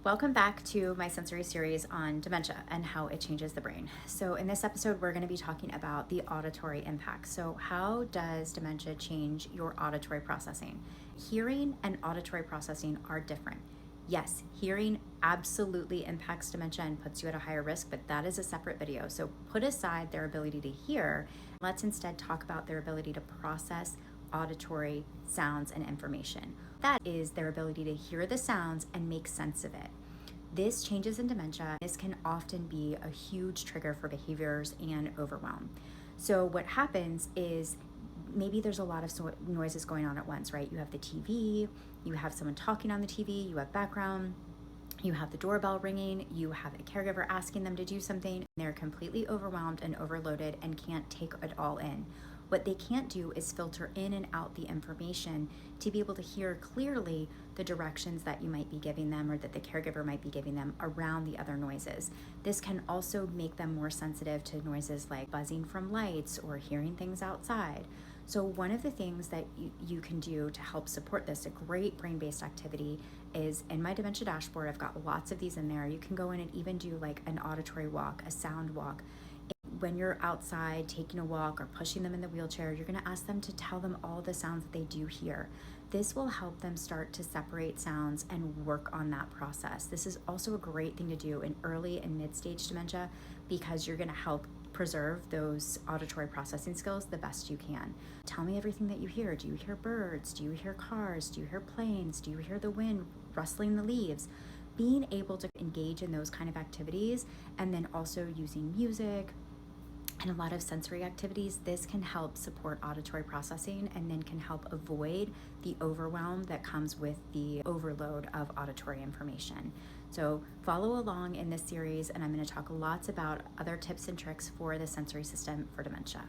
Welcome back to my sensory series on dementia and how it changes the brain. So in this episode, we're going to be talking about the auditory impact. So how does dementia change your auditory processing? Hearing and auditory processing are different. Yes, hearing absolutely impacts dementia and puts you at a higher risk, but that is a separate video. So put aside their ability to hear. Let's instead talk about their ability to process auditory sounds and information. That is their ability to hear the sounds and make sense of it. This changes in dementia. This can often be a huge trigger for behaviors and overwhelm. So what happens is maybe there's a lot of noises going on at once, right? You have the TV, you have someone talking on the TV, you have background, you have the doorbell ringing, you have a caregiver asking them to do something, and they're completely overwhelmed and overloaded and can't take it all in. What they can't do is filter in and out the information to be able to hear clearly the directions that you might be giving them or that the caregiver might be giving them around the other noises. This can also make them more sensitive to noises like buzzing from lights or hearing things outside. So one of the things that you can do to help support this, a great brain-based activity, is in my dementia dashboard. I've got lots of these in there. You can go in and even do like an auditory walk, a sound walk. When you're outside taking a walk or pushing them in the wheelchair, you're going to ask them to tell them all the sounds that they do hear. This will help them start to separate sounds and work on that process. This is also a great thing to do in early and mid-stage dementia because you're going to help preserve those auditory processing skills the best you can. Tell me everything that you hear. Do you hear birds? Do you hear cars? Do you hear planes? Do you hear the wind rustling the leaves? Being able to engage in those kind of activities and then also using music and a lot of sensory activities, this can help support auditory processing and then can help avoid the overwhelm that comes with the overload of auditory information. So follow along in this series, and I'm going to talk lots about other tips and tricks for the sensory system for dementia.